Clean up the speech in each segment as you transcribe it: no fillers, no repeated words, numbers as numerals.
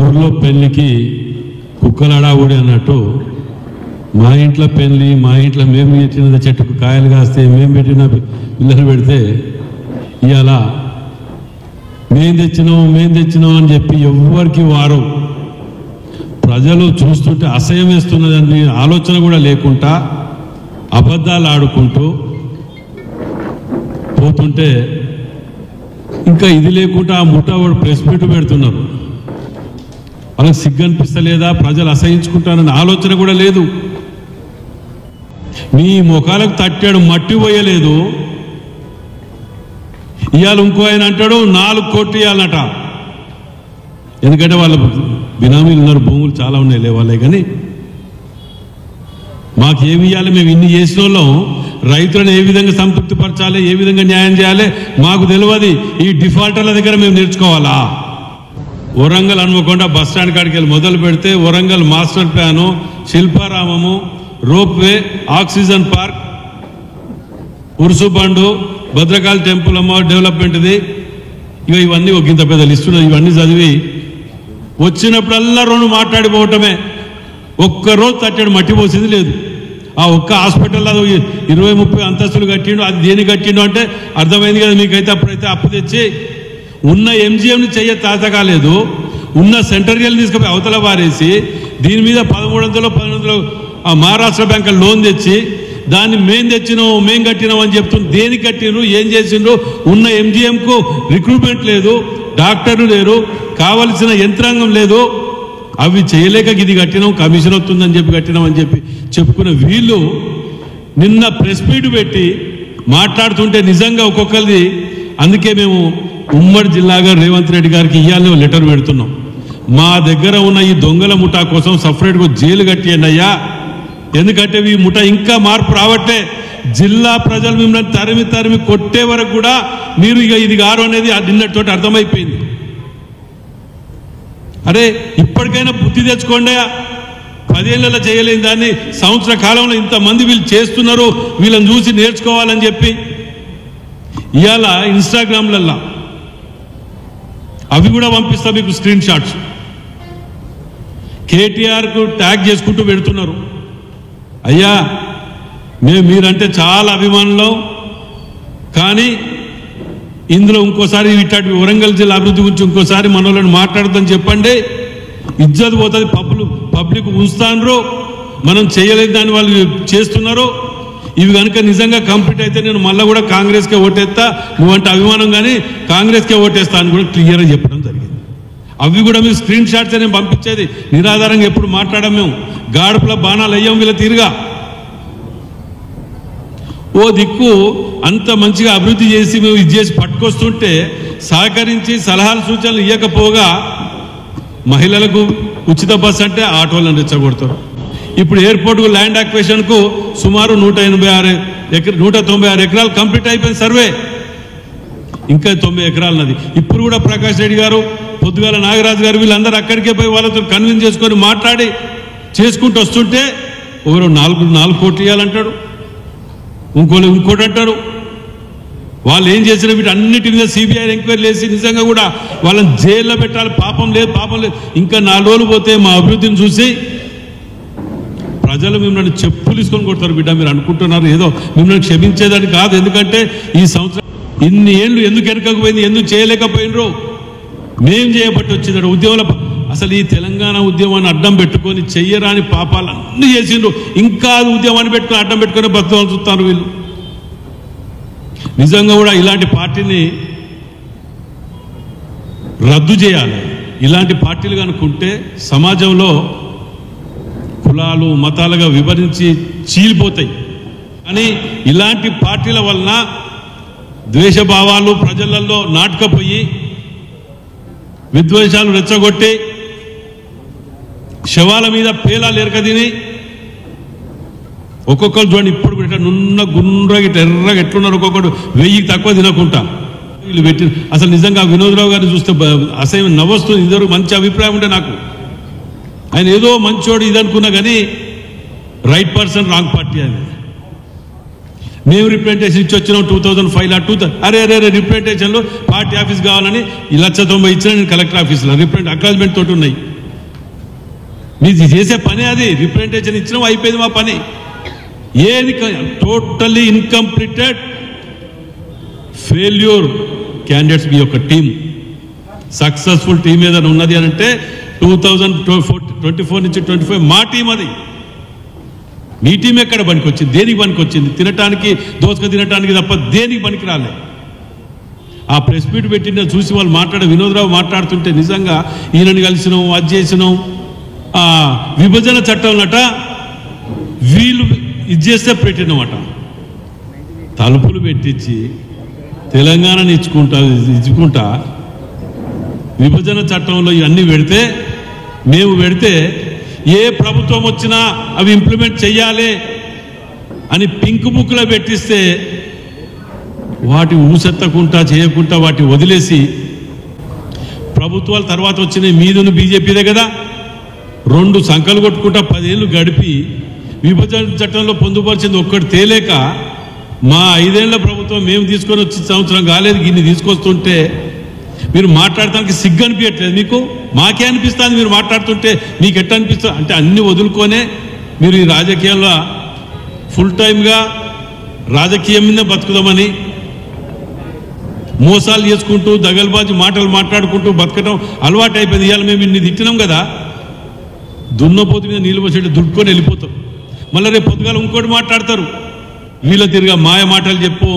ఊర్లో పెళ్లికి కుక్కలడావుడి అన్నట్టు మా ఇంట్లో పెళ్లి మా ఇంట్లో మేము పెట్టిన చెట్టుకు కాయలు కాస్తే మేము పెట్టిన పిల్లలు పెడితే ఇవాళ మేము తెచ్చినాం అని చెప్పి ఎవరికి వారు ప్రజలు చూస్తుంటే అసహ్యం వేస్తున్నదని ఆలోచన కూడా లేకుండా అబద్ధాలు ఆడుకుంటూ పోతుంటే ఇంకా ఇది లేకుండా ఆ ముఠా ప్రెస్ మీట్ పెడుతున్నారు. వాళ్ళకి సిగ్గు అనిపిస్తలేదా? ప్రజలు అసహించుకుంటారని ఆలోచన కూడా లేదు. మీ ముఖాలకు తట్టాడు మట్టి పోయలేదు. ఇవాళ ఇంకో ఆయన అంటాడు 4 కోట్లు ఇవ్వాలన్నట. ఎందుకంటే వాళ్ళ బినామీలు ఉన్నారు, భూములు చాలా ఉన్నాయి వాళ్ళే. కానీ మాకేమి ఇవ్వాలి? మేము ఇన్ని చేసిన వాళ్ళం రైతులను ఏ విధంగా సంతృప్తి పరచాలి, ఏ విధంగా న్యాయం చేయాలి మాకు తెలియదు. ఈ డిఫాల్టర్ల దగ్గర మేము నేర్చుకోవాలా? వరంగల్ హన్మకొండ బస్ స్టాండ్ కాడికి వెళ్ళి మొదలు పెడితే Warangal master plan, Shilparamam, ropeway, oxygen park, ఉరుసు బండు, భద్రకాళి టెంపుల్ అమ్మ డెవలప్మెంట్ది, ఇవన్నీ ఒక ఇంత పెద్ద లిస్టులో ఇవన్నీ చదివి వచ్చినప్పుడల్లా 2 మాట్లాడిపోవటమే. ఒక్కరోజు తట్టాడు మట్టి పోసింది లేదు. ఆ ఒక్క హాస్పిటల్లో 20-30 అంతస్తులు కట్టిండు. అది దేని కట్టిండు అంటే అర్థమైంది కదా మీకైతే. అప్పుడైతే అప్పు తెచ్చి ఉన్న ఎంజిఎంని చెయ్య తాత కాలేదు, ఉన్న సెంట్రల్ తీసుకుపోయి అవతల వారేసి దీని మీద 1300 మహారాష్ట్ర బ్యాంక్ లోన్ తెచ్చి దాన్ని మేం కట్టినాం అని చెప్తున్నారు. దేనికి కట్టినరు, ఏం చేసిండ్రు? ఉన్న ఎంజిఎంకు రిక్రూట్మెంట్ లేదు, డాక్టర్లు లేరు, కావలసిన యంత్రాంగం లేదు. అవి చేయలేక ఇది కట్టినాం, కమిషన్ వస్తుందని చెప్పి కట్టినాం అని చెప్పి చెప్పుకున్న వీళ్ళు నిన్న ప్రెస్ మీట్ పెట్టి మాట్లాడుతుంటే నిజంగా ఒక్కొక్కరిది. అందుకే మేము ఉమ్మడి జిల్లాగా రేవంత్ రెడ్డి గారికి ఇయ్యాలని లెటర్ పెడుతున్నాం. మా దగ్గర ఉన్న ఈ దొంగల ముఠా కోసం సపరేట్గా జైలు కట్టియండి అయ్యా. ఎందుకంటే ఈ ముఠా ఇంకా మార్పు రావట్టే. జిల్లా ప్రజలు మిమ్మల్ని తరిమి కొట్టే వరకు కూడా మీరు ఇక ఇది గారు అనేది నిన్నటితోటి అర్థమైపోయింది. అరే ఇప్పటికైనా బుద్ధి తెచ్చుకోండి. 10 ఏళ్ళలో చేయలేని దాన్ని సంవత్సర కాలంలో ఇంతమంది వీళ్ళు చేస్తున్నారు, వీళ్ళని చూసి నేర్చుకోవాలని చెప్పి ఇవాళ ఇన్స్టాగ్రామ్లల్లో అవి కూడా పంపిస్తా మీకు స్క్రీన్ షాట్స్. కేటీఆర్కు ట్యాగ్ చేసుకుంటూ పెడుతున్నారు. అయ్యా మీరంటే చాలా అభిమానులం, కానీ ఇందులో ఇంకోసారి ఇట్లాంటి వరంగల్ జిల్లా అభివృద్ధి గురించి ఇంకోసారి మనోళ్ళని మాట్లాడదని చెప్పండి. ఇజ్జత్ పోతుంది, పబ్లిక్ ఉంచుతారు. మనం చేయలేదు దాన్ని వాళ్ళు చేస్తున్నారు. ఇవి కనుక నిజంగా కంప్లీట్ అయితే నేను మళ్ళీ కూడా కాంగ్రెస్కే ఓటేస్తా, నువ్వంటే అభిమానం కానీ కాంగ్రెస్కే ఓటేస్తా అని కూడా క్లియర్గా చెప్పడం జరిగింది. అవి కూడా మీరు స్క్రీన్ షాట్స్ నేను పంపించేది. నిరాధారంగా ఎప్పుడు మాట్లాడాం మేము. గాడుపుల బాణాలు అయ్యాం వీళ్ళ తీరుగా. ఓ దిక్కు అంత మంచిగా అభివృద్ధి చేసి మేము ఇది చేసి పట్టుకొస్తుంటే సహకరించి సలహాలు సూచనలు ఇవ్వకపోగా మహిళలకు ఉచిత బస్సు అంటే ఆటోలను రెచ్చగొడతారు. ఇప్పుడు ఎయిర్పోర్ట్కు ల్యాండ్ అక్విజిషన్కు సుమారు 196 ఎకరాలు కంప్లీట్ అయిపోయింది సర్వే. ఇంకా 9 ఎకరాలు ఉన్నది. ఇప్పుడు కూడా ప్రకాష్ రెడ్డి గారు, పొద్దుగాల నాగరాజు గారు వీళ్ళందరూ అక్కడికే పోయి వాళ్ళతో కన్విన్స్ చేసుకొని మాట్లాడి చేసుకుంటూ వస్తుంటే ఒకరు 4 కోట్లు ఇవ్వాలంటాడు, ఇంకోటి అంటారు. వాళ్ళు ఏం చేసిన వీటన్నిటి మీద సిబిఐ ఎంక్వైరీ చేసి నిజంగా కూడా వాళ్ళని జైల్లో పెట్టాలి. పాపం లేదు. ఇంకా 4 రోజులు పోతే మా అభివృద్ధిని చూసి ప్రజలు మిమ్మల్ని చెప్పులు తీసుకొని కొడతారు. బిడ్డ మీరు అనుకుంటున్నారు ఏదో మిమ్మల్ని క్షమించేదని కాదు. ఎందుకంటే ఈ సంవత్సరం ఇన్ని ఏళ్ళు ఎందుకు వెనకపోయింది, ఎందుకు చేయలేకపోయినరు? మేం చేయబట్టి వచ్చింది ఉద్యమంలో. అసలు ఈ తెలంగాణ ఉద్యమాన్ని అడ్డం పెట్టుకొని చెయ్యరాని పాపాలు అన్నీ చేసిండ్రు. ఇంకా ఉద్యమాన్ని పెట్టుకొని అడ్డం పెట్టుకొని బతకాలని చూస్తారు వీళ్ళు. నిజంగా కూడా ఇలాంటి పార్టీని రద్దు చేయాలి. ఇలాంటి పార్టీలు కనుక్కుంటే సమాజంలో కులాలు మతాలుగా విభజించి చీలిపోతాయి. కానీ ఇలాంటి పార్టీల వలన ద్వేషభావాలు ప్రజలలో నాటుకపోయి విద్వేషాలు రెచ్చగొట్టి శవాల మీద పేలాలు ఎరకదిని ఒక్కొక్కరు చూడండి ఇప్పుడు కూడా నున్న గుండ్రగా ఎర్రగా ఎట్లున్నారు. ఒక్కొక్కడు 1000కి తక్కువ తినకుండా వీళ్ళు పెట్టి అసలు నిజంగా వినోద్రావు గారిని చూస్తే అసహ్యం నవ్వొస్తుంది. ఇద్దరు మంచి అభిప్రాయం ఉంటే నాకు, ఆయన ఏదో మంచోడు ఇది అనుకున్నా కానీ రైట్ పర్సన్ రాంగ్ పార్టీ అని. మేము రిప్రజెంటేషన్ ఇచ్చి వచ్చినాం 2005 అరే రిప్రజెంటేషన్లో పార్టీ ఆఫీస్ కావాలని 1,90,000 ఇచ్చిన నేను కలెక్టర్ ఆఫీస్లో అక్నాలజ్మెంట్ తోటి ఉన్నాయి. మీరు చేసే పని అది. రిప్రజెంటేషన్ ఇచ్చినాం, అయిపోయింది మా పని. ఏది టోటల్లీ ఇన్కంప్లీటెడ్ ఫెయిల్యూర్ క్యాండిడేట్స్ మీ యొక్క టీం. సక్సెస్ఫుల్ టీం ఏదైనా ఉన్నది అని అంటే 2024 నుంచి 25 మా టీం అది. మీ టీం ఎక్కడ పనికొచ్చింది? దేనికి పనికొచ్చింది? తినటానికి, దోసక తినటానికి తప్ప దేనికి పనికి రాలే. ఆ ప్రెస్ మీట్ పెట్టిన చూసి వాళ్ళు వినోద్రావు మాట్లాడుతుంటే నిజంగా ఈయనని కలిసినాం, అది చేసినాం. విభజన చట్టంలట వీళ్ళు ఇది చేస్తే పెట్టినమాట, తలుపులు పెట్టించి తెలంగాణని ఇచ్చుకుంటా విభజన చట్టంలో ఇవన్నీ పెడితే, మేము పెడితే ఏ ప్రభుత్వం వచ్చినా అవి ఇంప్లిమెంట్ చెయ్యాలి అని పింక్ బుక్లో పెట్టిస్తే వాటి ఊసెత్తకుండా చేయకుండా వాటి వదిలేసి ప్రభుత్వాల తర్వాత వచ్చిన మీదును బీజేపీదే కదా 2 సంకలు కొట్టుకుంటా 10 ఏళ్ళు గడిపి విభజన చట్టంలో పొందుపరిచింది ఒక్కటి తేలేక మా 5 ఏళ్ల ప్రభుత్వం మేము తీసుకొని వచ్చి సంవత్సరం కాలేదు ఇన్ని తీసుకొస్తుంటే మీరు మాట్లాడటానికి సిగ్గు అనిపించట్లేదు మీకు? మాకే అనిపిస్తుంది మీరు మాట్లాడుతుంటే. మీకు ఎట్లా అనిపిస్తుంది అంటే అన్ని వదులుకొనే మీరు ఈ రాజకీయాల్లో ఫుల్ టైమ్గా రాజకీయం మీద బతుకుదామని మోసాలు చేసుకుంటూ దగల్బాజు మాటలు మాట్లాడుకుంటూ బతకడం అలవాటు అయిపోయింది. ఇవాళ మేము ఇన్ని తిట్టినాం కదా, దున్నపోతు మీద నీళ్ళు పోసేట్టు దుడ్కొని వెళ్ళిపోతాం. మళ్ళీ రేపు పొద్దుగాల ఇంకోటి మాట్లాడతారు, వీళ్ళ తిరిగా మాయ మాటలు చెప్పు.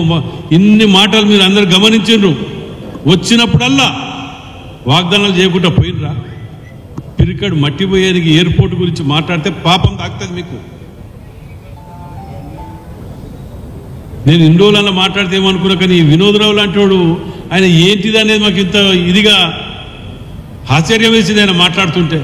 ఇన్ని మాటలు మీరు అందరు గమనించిండ్రు. వచ్చినప్పుడల్లా వాగ్దానాలు చేయకుండా పోయినరా? పిరికడు మట్టిపోయేనికి ఎయిర్పోర్ట్ గురించి మాట్లాడితే పాపం తాకుతుంది మీకు. నేను ఇన్ని రోజులన్నా మాట్లాడితే ఏమనుకున్నా, కానీ వినోద్రావు లాంటి వాడు ఆయన ఏంటిది అనేది మాకు ఇంత ఇదిగా ఆశ్చర్యం వేసింది ఆయన మాట్లాడుతుంటే.